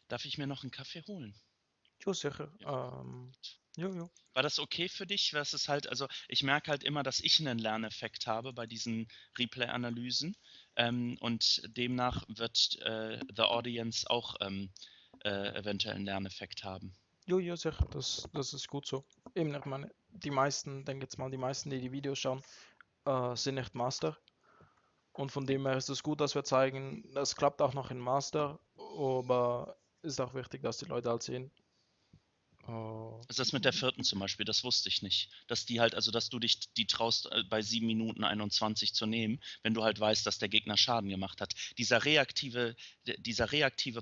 Darf ich mir noch einen Kaffee holen? Jo, sicher. Ja. Jo, jo. War das okay für dich? Was ist halt, also ich merke halt immer, dass ich einen Lerneffekt habe bei diesen Replay-Analysen, und demnach wird The Audience auch eventuell einen Lerneffekt haben. Jo, jo, sicher. Das ist gut so. Eben, ich meine, die meisten, denke jetzt mal, die meisten, die die Videos schauen, sind nicht Master. Und von Ja. dem her ist es gut, dass wir zeigen, das klappt auch noch in Master, aber ist auch wichtig, dass die Leute halt sehen. Äh, Also das mit der vierten zum Beispiel, das wusste ich nicht. Dass die halt, also dass du dich die traust, bei 7 Minuten 21 zu nehmen, wenn du halt weißt, dass der Gegner Schaden gemacht hat. Dieser reaktive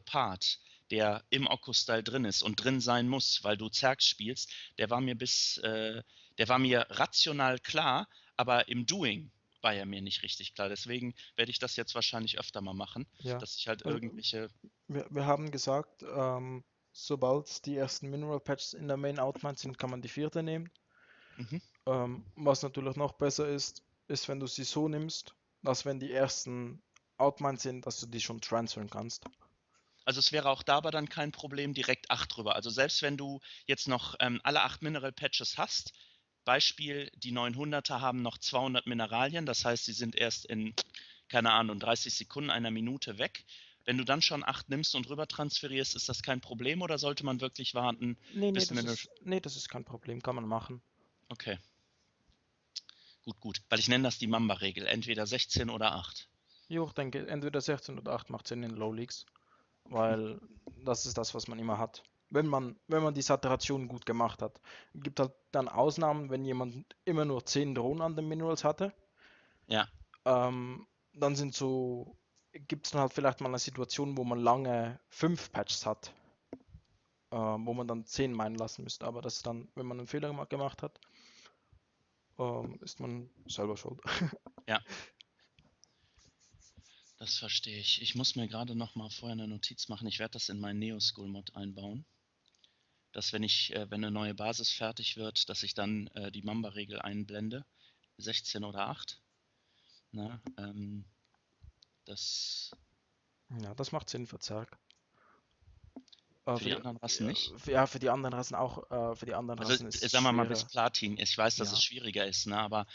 Part, der im Okkostyle drin ist und drin sein muss, weil du Zergs spielst, der war mir der war mir rational klar, aber im Doing war er mir nicht richtig klar. Deswegen werde ich das jetzt wahrscheinlich öfter mal machen, ja, dass ich halt also irgendwelche, wir haben gesagt, sobald die ersten Mineral Patches in der Main Outline sind, kann man die vierte nehmen. mhm. Was natürlich noch besser ist, wenn du sie so nimmst, dass wenn die ersten Outmines sind, dass du die schon transferen kannst. Also es wäre auch dabei dann kein Problem, direkt 8 drüber. Also selbst wenn du jetzt noch alle 8 Mineral Patches hast, Beispiel, die 900er haben noch 200 Mineralien, das heißt, sie sind erst in, keine Ahnung, 30 Sekunden, einer Minute weg. Wenn du dann schon 8 nimmst und rüber transferierst, ist das kein Problem oder sollte man wirklich warten, Nee, bis Mineral... nee, das ist kein Problem, kann man machen. Okay, gut, gut. Weil ich nenne das die Mamba-Regel, entweder 16 oder 8. Jo, ich denke, entweder 16 oder 8 macht Sinn in Low Leagues, weil das ist das, was man immer hat. Wenn man die Saturation gut gemacht hat. Gibt halt dann Ausnahmen, wenn jemand immer nur 10 Drohnen an den Minerals hatte, Ja, dann gibt es dann halt vielleicht mal eine Situation, wo man lange 5 Patches hat, wo man dann 10 meinen lassen müsste. Aber das ist dann, wenn man einen Fehler gemacht hat, ist man selber schuld. ja, das verstehe ich. Ich muss mir gerade noch mal vorher eine Notiz machen. Ich werde das in meinen Neo-School-Mod einbauen, dass wenn eine neue Basis fertig wird, dass ich dann die Mamba-Regel einblende, 16 oder 8. Ne? Das Ja, das macht Sinn für Zerg. für die anderen Rassen nicht. Ja, für die anderen Rassen auch, für die anderen Also Rassen ist es sagen wir mal bis schwerer. Platin. Ich weiß, dass es Ja, schwieriger ist, ne? Aber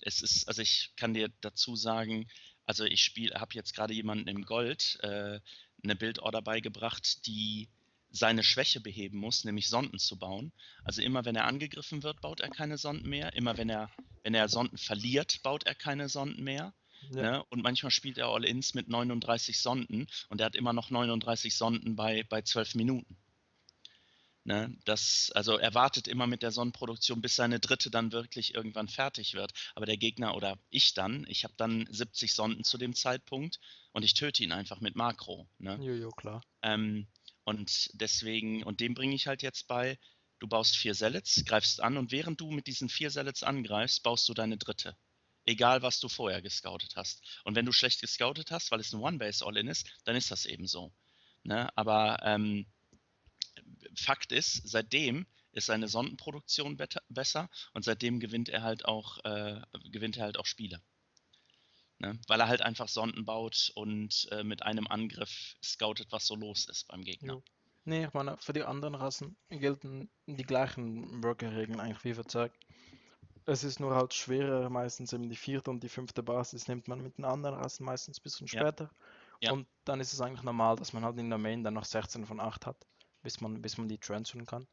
es ist, also ich kann dir dazu sagen, also habe jetzt gerade jemanden im Gold eine Bildorder beigebracht, die seine Schwäche beheben muss, nämlich Sonden zu bauen. Also immer wenn er angegriffen wird, baut er keine Sonden mehr. Immer wenn er Sonden verliert, baut er keine Sonden mehr. ja, Ne? Und manchmal spielt er All-Ins mit 39 Sonden und er hat immer noch 39 Sonden bei 12 Minuten. Ne? Also er wartet immer mit der Sonnenproduktion, bis seine dritte dann wirklich irgendwann fertig wird. Aber der Gegner oder ich habe dann 70 Sonden zu dem Zeitpunkt und ich töte ihn einfach mit Makro. Ne? jojo, klar. Ähm, und deswegen, und dem bringe ich halt jetzt bei, du baust 4 Sellets, greifst an und während du mit diesen 4 Sellets angreifst, baust du deine dritte. Egal, was du vorher gescoutet hast. Und wenn du schlecht gescoutet hast, weil es ein One-Base-All-In ist, dann ist das eben so. Ne? Aber Fakt ist, seitdem ist seine Sondenproduktion besser und seitdem gewinnt er halt auch Spiele. Ne? Weil er halt einfach Sonden baut und mit einem Angriff scoutet, was so los ist beim Gegner. Jo. Nee, ich meine, für die anderen Rassen gelten die gleichen Worker-Regeln eigentlich wie für Zerg. Es ist nur halt schwerer, meistens eben die vierte und die fünfte Basis nimmt man mit den anderen Rassen meistens ein bisschen Ja, später. ja, Und dann ist es eigentlich normal, dass man halt in der Main dann noch 16 von 8 hat, bis man die transferen kann.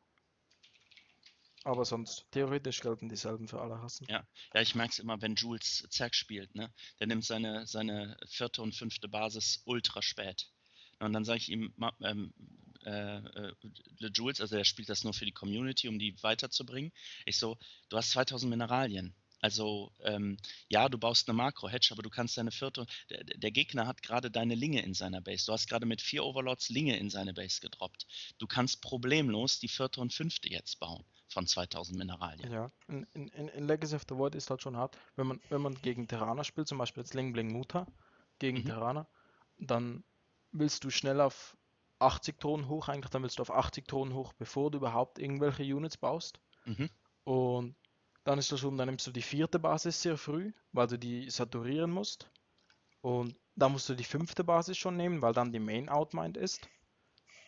Aber sonst, theoretisch gelten dieselben für alle Rassen. ja. Ja, ich merke es immer, wenn Jules Zerg spielt, ne? Der nimmt seine vierte und fünfte Basis ultra spät. Und dann sage ich ihm, Jules, also er spielt das nur für die Community, um die weiterzubringen. Ich so, du hast 2000 Mineralien. Also, ja, du baust eine Makro-Hedge, aber du kannst deine vierte. Der Gegner hat gerade deine Linge in seiner Base. Du hast gerade mit 4 Overlords Linge in seine Base gedroppt. Du kannst problemlos die vierte und fünfte jetzt bauen von 2000 Mineralien. Ja, in Legacy of the Void ist halt schon hart, wenn man gegen Terraner spielt, zum Beispiel jetzt Ling Bling Muta gegen Mhm, Terraner, dann willst du schnell auf 80 Tonen hoch, eigentlich dann willst du auf 80 Tonen hoch, bevor du überhaupt irgendwelche Units baust. mhm, Und dann ist das schon, dann nimmst du die vierte Basis sehr früh, weil du die saturieren musst. Und dann musst du die fünfte Basis schon nehmen, weil dann die Main outmined ist.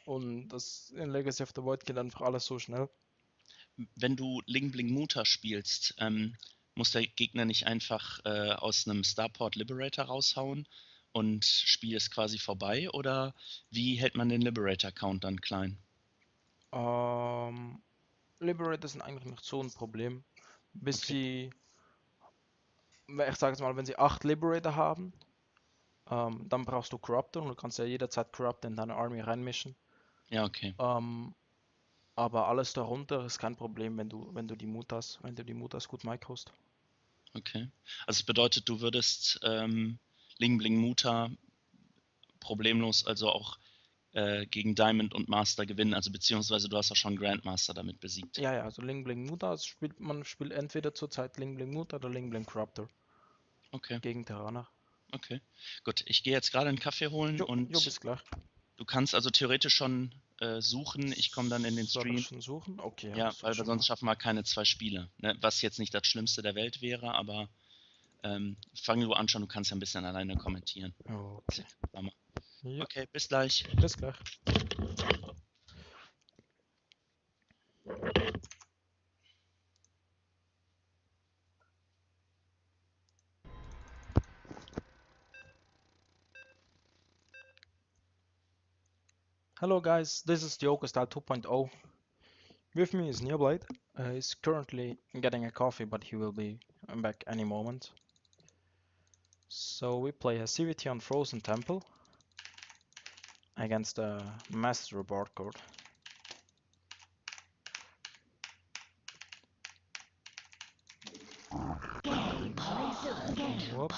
Und das in Legacy of the Void geht einfach alles so schnell. Wenn du Ling Bling Muta spielst, muss der Gegner nicht einfach aus einem Starport Liberator raushauen und Spiel ist quasi vorbei? Oder wie hält man den Liberator-Count dann klein? Liberator sind eigentlich nicht so ein Problem. Bis Okay. sie, ich sage jetzt mal, wenn sie 8 Liberator haben, dann brauchst du Corruptor und du kannst ja jederzeit Corruptor in deine Army reinmischen. Ja, okay. Aber alles darunter ist kein Problem, wenn du die Mutas gut microst. Okay. Also es bedeutet, du würdest Ling Bling Muta problemlos also auch gegen Diamond und Master gewinnen, also beziehungsweise du hast auch schon Grandmaster damit besiegt. Ja, also Ling Bling Muta man spielt entweder zurzeit Ling Bling Muta oder Ling Bling Corruptor Okay, gegen Terraner. okay. Gut, ich gehe jetzt gerade einen Kaffee holen Jo, und bis gleich. du kannst also theoretisch schon suchen, ich komme dann in den Soll ich Stream. schon suchen? Okay, ja, Ja, das soll weil wir schon sonst mal. schaffen wir keine 2 Spiele. Ne? Was jetzt nicht das Schlimmste der Welt wäre, aber fang du an schon, du kannst ja ein bisschen alleine kommentieren. Ist Okay. jetzt Hammer. Ja, Okay, bis gleich. bis gleich. Hello guys, this is the Okkostyle 2.0. With me is Neoblade. He's currently getting a coffee, but he will be back any moment. So we play a CVT on Frozen Temple against a Master board code. Whoops.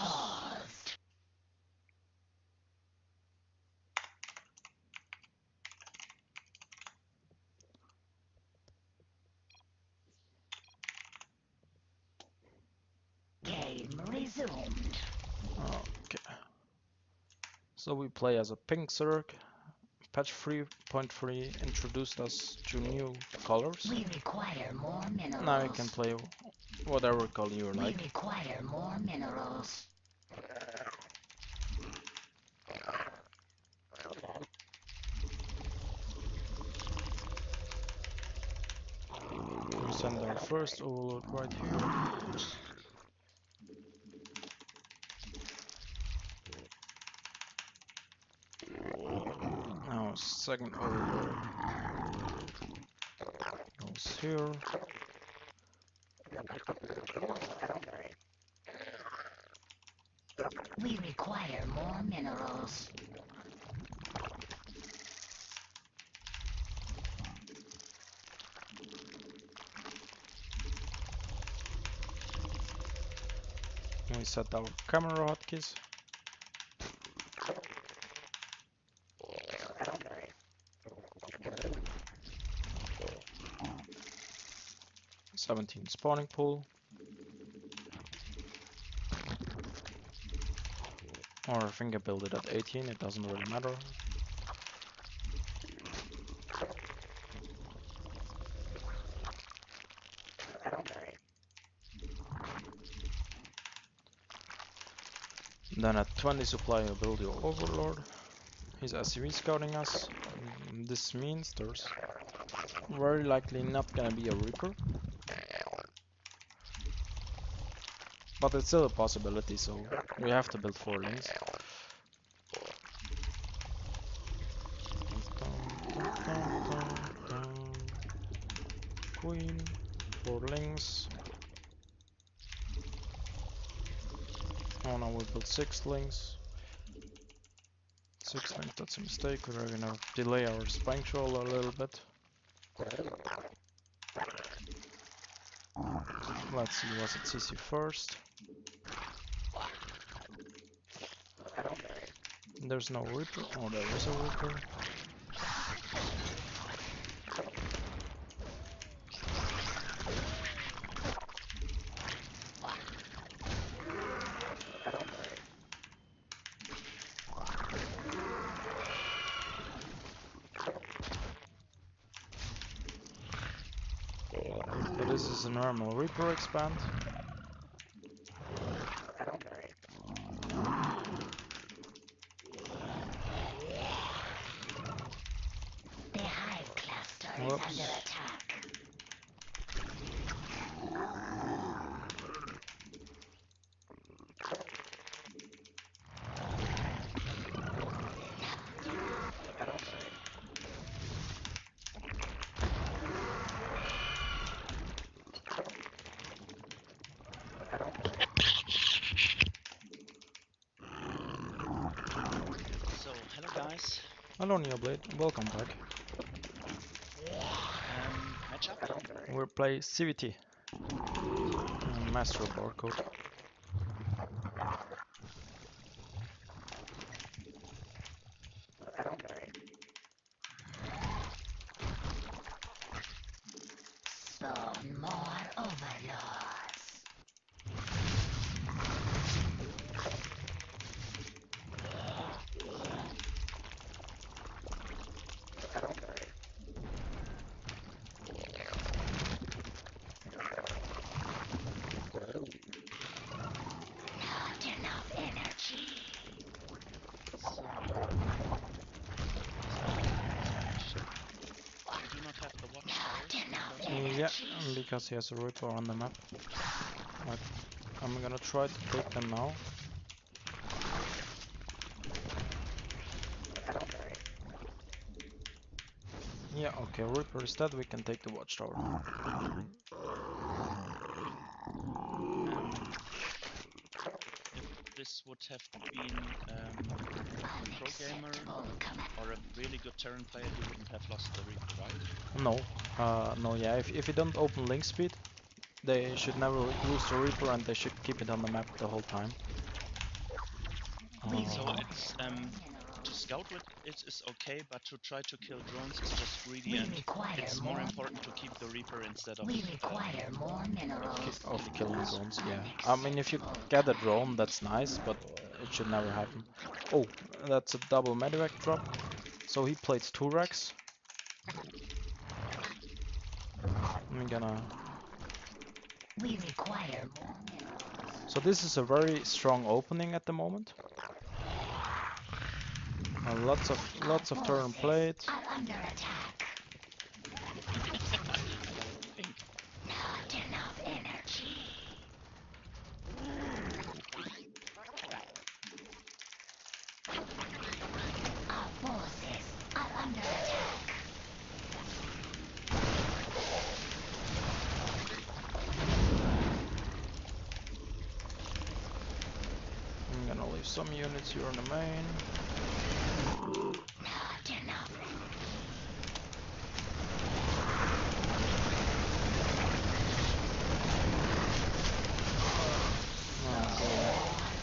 Game resumed. Okay. So we play as a pink Zerg. Patch 3.3 introduced us to new colors. We require more minerals. Now you can play whatever color you like. We require more minerals. We send our first overload right here. Now second overload goes here. We require more minerals. We set our camera hotkeys. 17 spawning pool. Or I think I built it at 18, it doesn't really matter. Then at 20 supply I build your overlord. He's SCV scouting us. This means there's very likely not gonna be a Reaper. But it's still a possibility, so we have to build 4 links. Queen, 4 links. Oh no, we built 6 links. 6 links, that's a mistake. We're gonna delay our spine troll a little bit. Let's see what's at CC first. There's no Reaper. Oh, there is a Reaper. But this is a normal Reaper expand. under Whoops. attack. So, hello guys. Hello Neoblade, welcome back. Matchup? We'll play CVT. Master barcode. Spawn more overlords. Not enough energy. I do not have the watchtowers. Not enough Yeah, energy. because he has a Reaper on the map. But I'm gonna try to take them now. Yeah, okay, Reaper is dead, we can take the watchtower. If this would have been a pro gamer or a really good Terran player, he wouldn't have lost the Reaper, right? No, no, yeah, if you don't open link speed, they should never lose the Reaper and they should keep it on the map the whole time. So it's to scout with it is okay, but to try to kill drones is just greedy, We and require it's more important to keep the Reaper instead of We require more minerals. of killing drones, yeah. I mean, if you get a drone, that's nice, but it should never happen. Oh, that's a double medevac drop. So he played 2 racks. I'm gonna... We require more minerals. So this is a very strong opening at the moment. Lots of turn played. Are under attack. Not enough energy. Our forces are under attack. I'm gonna leave some units here on the main. Not enough.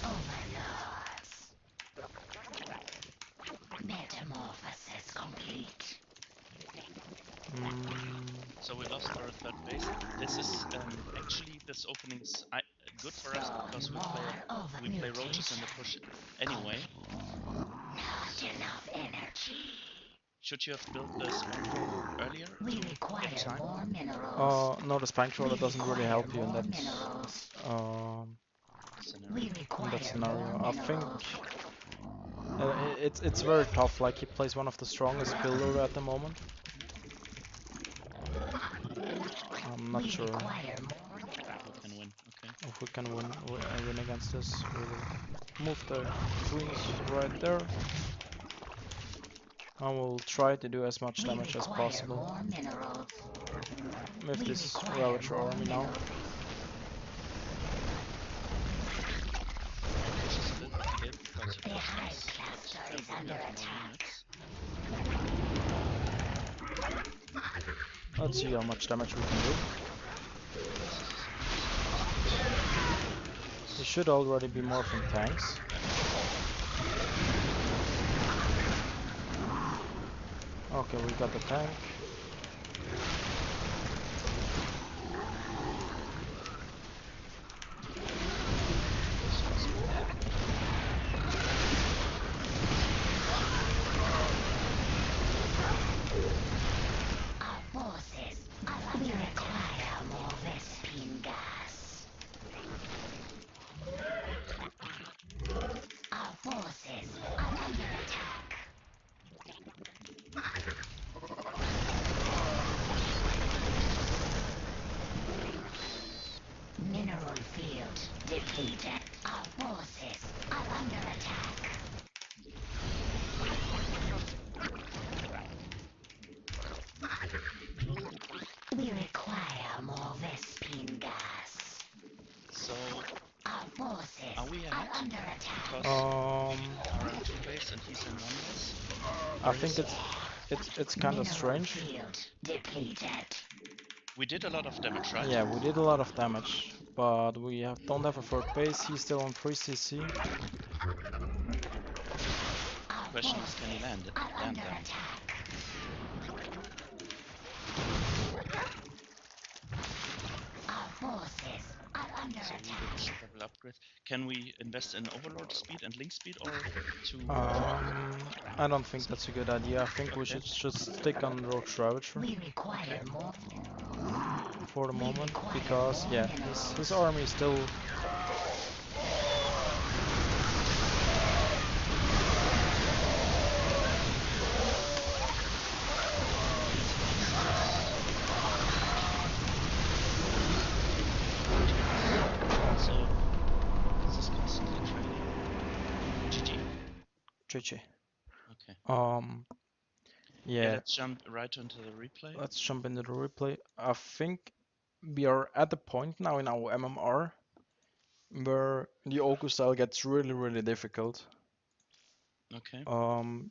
Overlords. Metamorphosis complete. So we lost our third base. This is actually this opening is good for us because we play roaches in the push anyway. Not enough energy. Should you have built the spine crawler earlier We to require get time? more minerals. No, the spine crawler doesn't really help you in more that minerals. Scenario. We in require that scenario. more I think minerals. it's very tough. Like he plays one of the strongest builder at the moment. I'm not We sure require more We can win. Okay. if we can win against this. We will move the greens right there. I will try to do as much damage as possible more minerals. with this Ravager army now. Push is a little bit scared because it The costs high us cluster is more under attack. units. Let's see how much damage we can do. There should already be more from tanks. Okay, we got the tank. Our forces are under require more Vespine gas. Our forces are under attack. Defeated. Our forces are under attack. We require more Vespine gas. So, Our forces are we are ahead? under attack. Because we are in 2 base and he's in 1 base? I Or think his- it's kind of Mineral strange. field depleted. we did a lot of damage, right? Yeah, we did a lot of damage, but we don't have a third base. He's still on 3 CC. Our Question is, can he land forces are under there? attack. Our forces are under So we attack. did double upgrade. Can we invest in Overlord speed and Link speed or to I don't think that's a good idea. I think we Okay. should just stick on Rogue Ravager We require more. for the We moment, require because more yeah, minerals. his army is still. So this is constantly training. GG. GG. Okay. Yeah, Let's jump right into the replay. let's jump into the replay. I think we are at the point now in our MMR where the Okkostyle gets really difficult. Okay.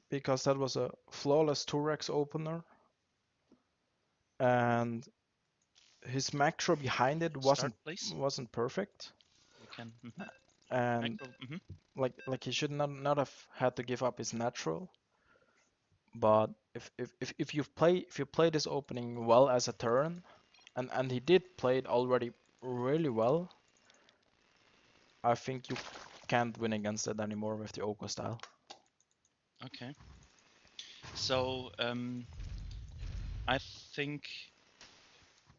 Because that was a flawless 2-Rex opener, and his macro behind it Start, please. wasn't perfect, We can. and Macro. like he should not have had to give up his natural. But if you play this opening well as a turn, and he did play it already really well, I think you can't win against it anymore with the Okkostyle. Okay. So I think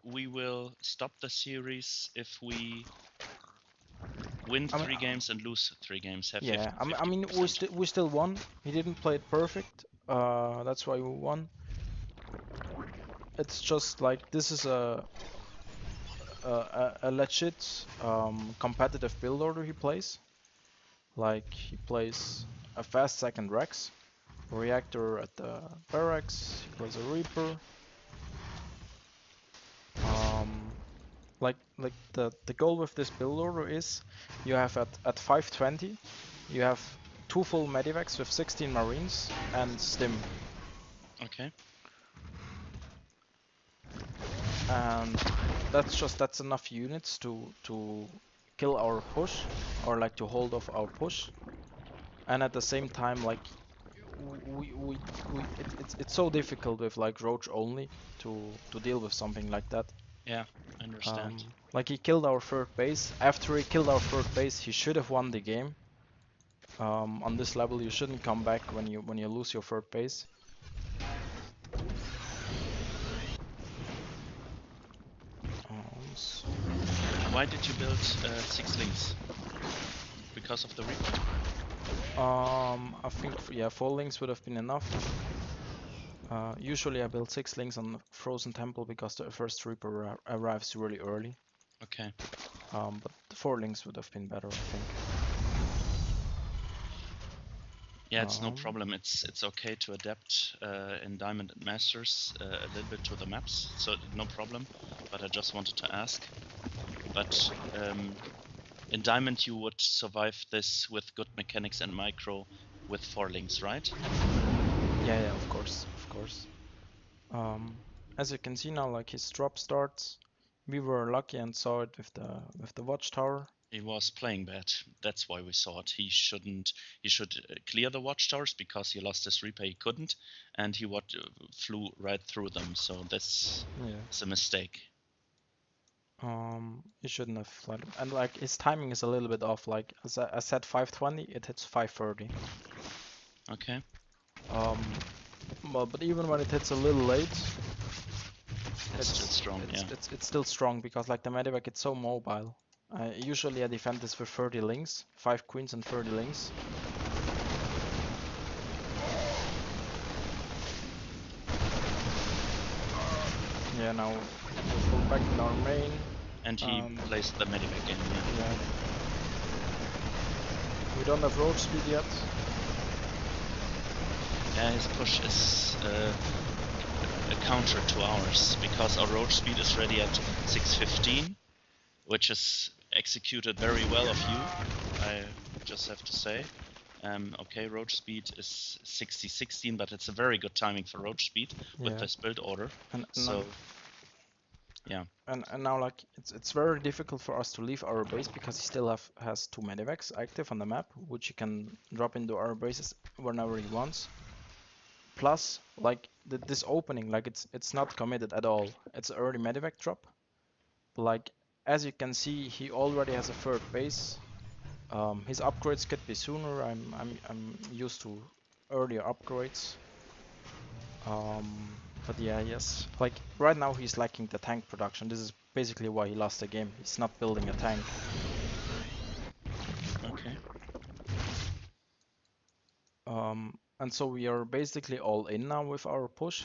we will stop the series if we win I mean, 3 games and lose 3 games. Have yeah, 50, I mean, 50%. we still won. He didn't play it perfect. That's why we won. It's just like this is a legit competitive build order he plays. Like he plays a fast second Rex, reactor at the barracks. He plays a Reaper. Like the goal with this build order is you have at 520 you have 2 full medivacs with 16 marines and stim, Okay. and that's enough units to kill our push, or like to hold off our push, and at the same time like it's so difficult with like roach only to deal with something like that. Yeah, I understand. Like he killed our third base. After he killed our third base, he should have won the game. On this level, you shouldn't come back when you lose your third base. So Why did you build 6 links? Because of the replay? I think yeah, 4 links would have been enough. Usually I build 6 links on Frozen Temple because the first Reaper arrives really early. Okay. But the 4 links would have been better, I think. Yeah, it's no problem. It's okay to adapt in Diamond and Masters a little bit to the maps, so no problem. But I just wanted to ask. But in Diamond you would survive this with good mechanics and micro with 4 links, right? Yeah, of course. As you can see now, like his drop starts, we were lucky and saw it with the watchtower. He was playing bad. That's why we saw it. He should clear the watchtowers because he lost his replay. He couldn't, and he flew right through them. So that's a mistake. He shouldn't have fled. And like his timing is a little bit off. Like as I said 520, it hits 530. Okay. Well, but even when it hits a little late, it's still strong. It's still strong because like the medivac, it's so mobile. Usually I defend this with 30 links, 5 queens and 30 links. Yeah, now we'll pull back in our main. And he plays the medivac game. Yeah. We don't have road speed yet. Yeah, his push is a counter to ours because our road speed is ready at 6:15, which is executed very well of you, I just have to say. Okay, road speed is 60:16, but it's a very good timing for road speed with Yeah. this build order. And So, yeah. and now like it's very difficult for us to leave our base because he still has 2 medivacs active on the map, which he can drop into our bases whenever he wants. Plus, like this opening, like it's not committed at all. It's early medivac drop. Like as you can see, he already has a third base. His upgrades could be sooner. I'm used to earlier upgrades. But yeah, yes. Like right now he's lacking the tank production. This is basically why he lost the game. He's not building a tank. Okay. And so we are basically all in now with our push.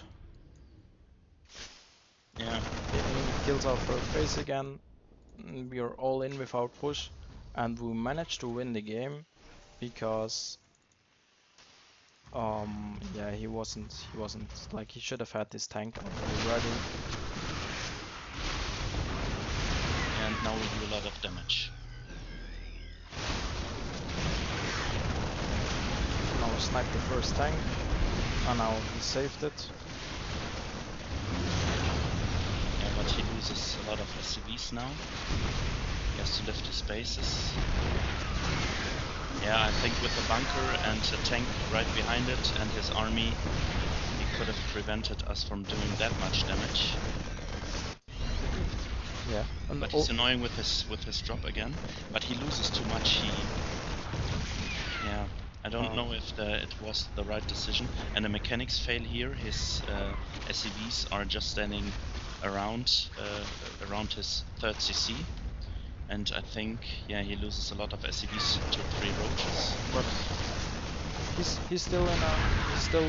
Yeah. The enemy kills our third base again. We are all in with our push, and we managed to win the game because yeah, he wasn't like he should have had this tank already ready. And now we do a lot of damage. Now we sniped the first tank, and now he saved it. Yeah, but he loses a lot of SCVs now. He has to lift his bases. Yeah, I think with the bunker and a tank right behind it and his army, he could have prevented us from doing that much damage. Yeah, and But he's annoying with his drop again. But he loses too much. Yeah, I don't know if it was the right decision. And the mechanics fail here. His SCVs are just standing around his third CC. And I think, yeah, he loses a lot of SCVs to 3 roaches. But he's still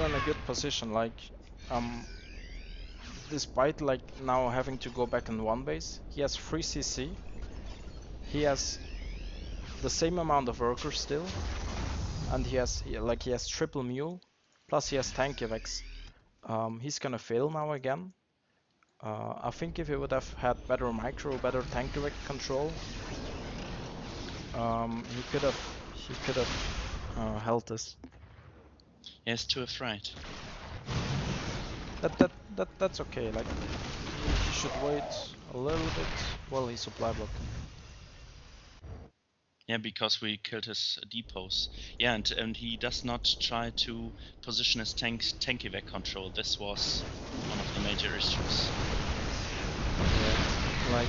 in a good position. Like, despite like now having to go back in one base, he has 3 CC. He has the same amount of workers still, and he has triple mule, plus he has tank evacs. He's gonna fail now again. I think if he would have had better micro, better tank evac control, he could have held this. Yeah, he's too afraid. That's okay. Like he should wait a little bit while he supply block. Yeah, because we killed his depots. Yeah, and he does not try to position his tank evac control. This was one of the major issues. Yeah, like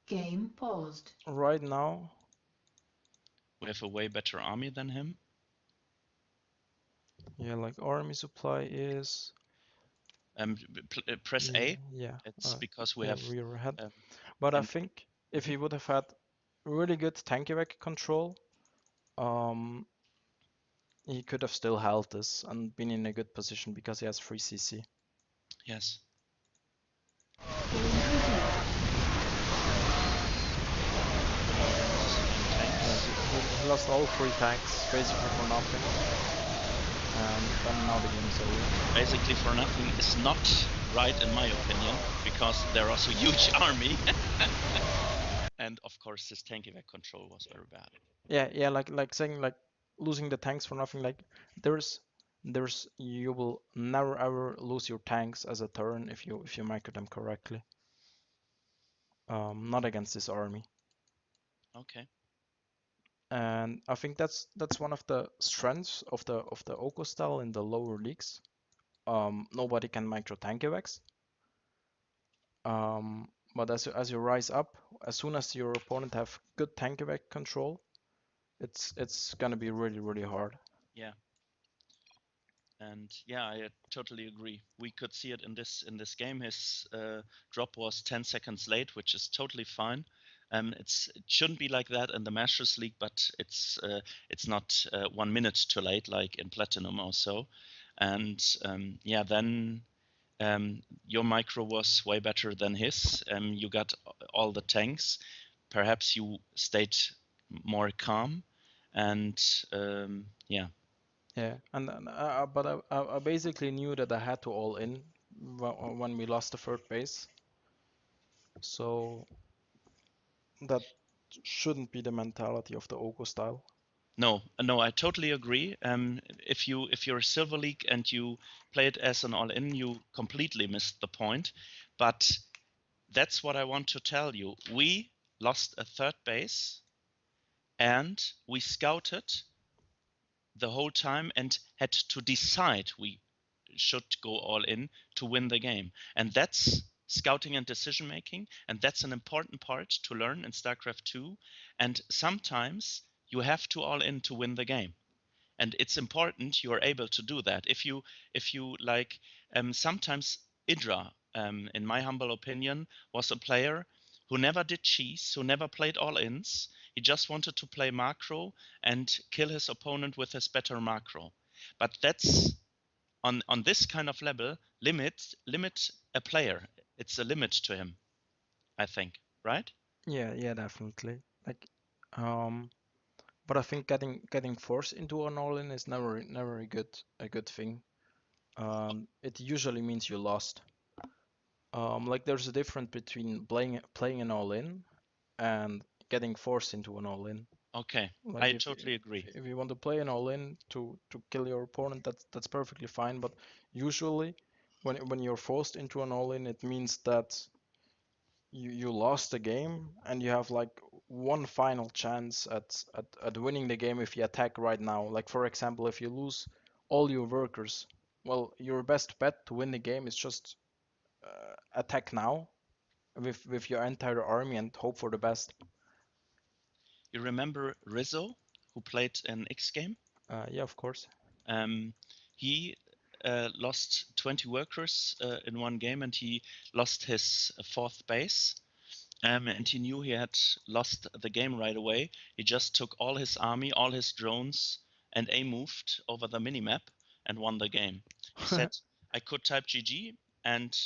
Game paused. right now We have a way better army than him. yeah, like army supply is Press A. yeah, It's because we yeah, have. rear ahead. But I think if he would have had really good tank evac control, he could have still held this and been in a good position because he has 3 CC. Yes. He lost all 3 tanks basically for nothing, and then now the game's over. Basically for nothing is not right in my opinion, because they're also huge army. And of course his tank evac control was very bad. Yeah, like saying like losing the tanks for nothing. Like there's you will never ever lose your tanks as a turn if you micro them correctly. Not against this army. Okay. And I think that's one of the strengths of the Okkostyle in the lower leagues. Nobody can micro tank evacs. But as you rise up, as soon as your opponent have good tank evac control, it's gonna be really hard. Yeah. And yeah, I totally agree. We could see it in this game. His drop was 10 seconds late, which is totally fine. It shouldn't be like that in the Masters League, but it's not 1 minute too late like in Platinum or so. And yeah, then your micro was way better than his. You got all the tanks. Perhaps you stayed more calm. And yeah, Yeah, but I basically knew that I had to all in when we lost the third base, so that shouldn't be the mentality of the Ogo style. no, I totally agree. If you're a Silver League and you play it as an all-in, you completely missed the point. But that's what I want to tell you. We lost a third base and we scouted the whole time and had to decide we should go all in to win the game. And that's scouting and decision making. And that's an important part to learn in StarCraft 2. And sometimes you have to all in to win the game. And it's important you are able to do that. If you like, sometimes Idra, in my humble opinion, was a player who never did cheese, who never played all ins. He just wanted to play macro and kill his opponent with his better macro. But that's on this kind of level, limit a player. It's a limit to him, I think, right? Yeah, definitely. Like, but I think getting forced into an all-in is never a good thing. It usually means you lost. Like there's a difference between playing an all-in and getting forced into an all-in. Okay, Like I totally agree. if you want to play an all-in to kill your opponent, that's perfectly fine. But usually, when you're forced into an all-in, it means that you lost the game and you have like one final chance at winning the game if you attack right now. Like for example, if you lose all your workers, well, your best bet to win the game is just attack now with your entire army and hope for the best. You remember Rizzo, who played an X game? Yeah, of course. Um, he lost 20 workers in one game, and he lost his fourth base. And he knew he had lost the game right away. He just took all his army, all his drones, and moved over the minimap and won the game. He said, I could type GG and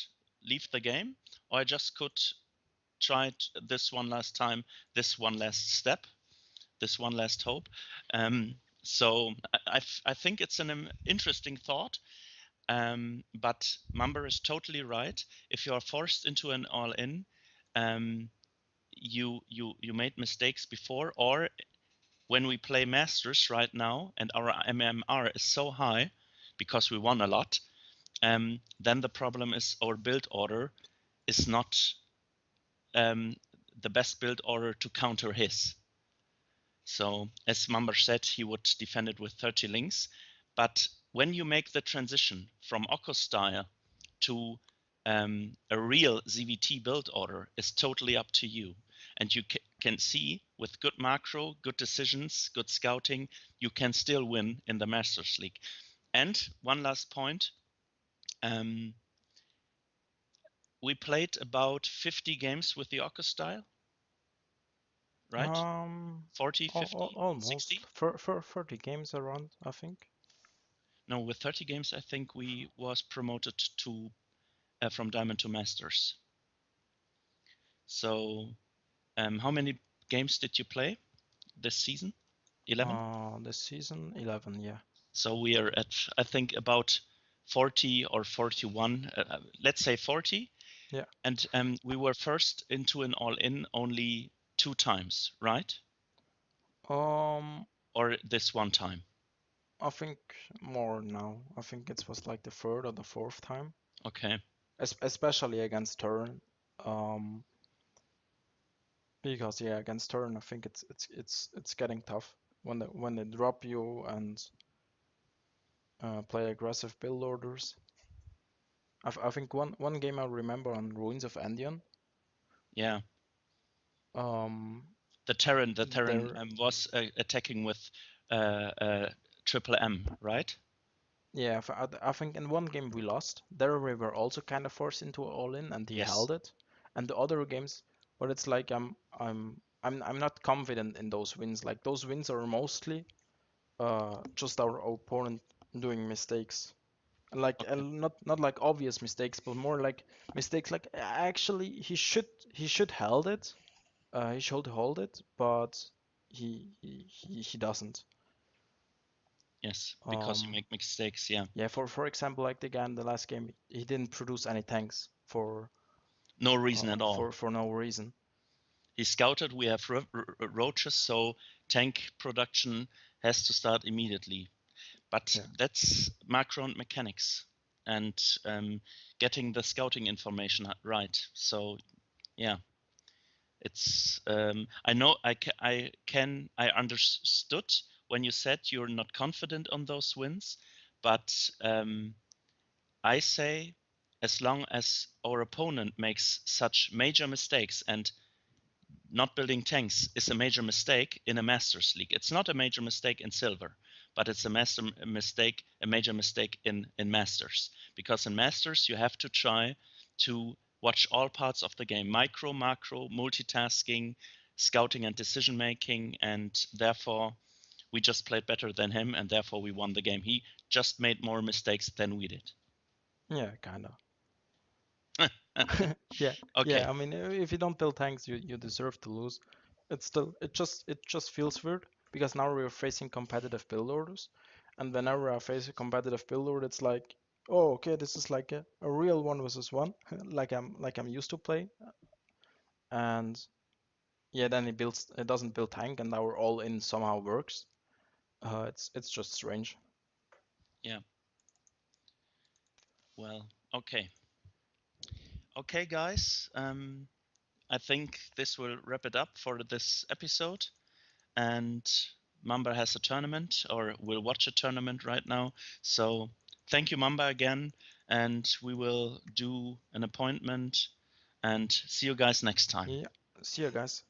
leave the game, or I just could try this one last time, this one last step, this one last hope. So I think it's an interesting thought. But Mumber is totally right. If you are forced into an all-in, you made mistakes before, or when we play Masters right now and our MMR is so high because we won a lot, then the problem is our build order is not the best build order to counter his. So as Mumber said, he would defend it with 30 links. But when you make the transition from Okkostyle to a real ZVT build order is totally up to you. And you can see with good macro, good decisions, good scouting, you can still win in the Masters League. And one last point, we played about 50 games with the Okkostyle, right? 40, 50, Almost 60? for 30 games around, I think. No, with 30 games, I think we was promoted to from Diamond to Masters. So, how many games did you play this season? 11. This season 11, yeah. So we are at, I think, about 40 or 41. Let's say 40. Yeah. And we were first into an all-in only 2 times, right? Um, Or this one time? I think more now. I think it was like the third or the fourth time, Okay. especially against Turn. Um, because yeah, against Turn, I think it's getting tough when they drop you and play aggressive build orders. I think one game I remember on Ruins of Endion. Yeah. Um, The Terran there, was attacking with triple M, right? yeah, I think in one game we lost. There we were also kind of forced into all-in, and he Yes. held it. And the other games, but it's like I'm not confident in those wins. Like those wins are mostly just our opponent doing mistakes. Like Okay. not like obvious mistakes, but more like mistakes like actually he should held it. He should hold it, but he doesn't. Yes, because you Um, make mistakes. Yeah, yeah, for example, like the guy in the last game, he didn't produce any tanks for no reason at all. for no reason. He scouted. We have roaches, so tank production has to start immediately. But Yeah. that's macro and mechanics, and getting the scouting information right. So yeah, it's I know I understood when you said you're not confident on those wins, but I say as long as our opponent makes such major mistakes, and not building tanks is a major mistake in a Masters League. It's not a major mistake in Silver, but it's a major mistake in Masters. Because in Masters you have to try to watch all parts of the game: micro, macro, multitasking, scouting, and decision making. And therefore, we just played better than him, and therefore we won the game. He just made more mistakes than we did. Yeah, kind of. Yeah, Okay. yeah. I mean, if you don't build tanks, you deserve to lose. It's still it just feels weird because now we're facing competitive build orders, and whenever I face a competitive build order, it's like, oh, okay, this is like a real 1 versus 1, like I'm used to playing. And yeah, then it doesn't build tank, and our all in somehow works. It's just strange. Yeah. Well, okay. Okay, guys. I think this will wrap it up for this episode. And Mamba has a tournament, or will watch a tournament right now. So thank you, Mamba, again. And we will do an appointment. And see you guys next time. Yeah, see you guys.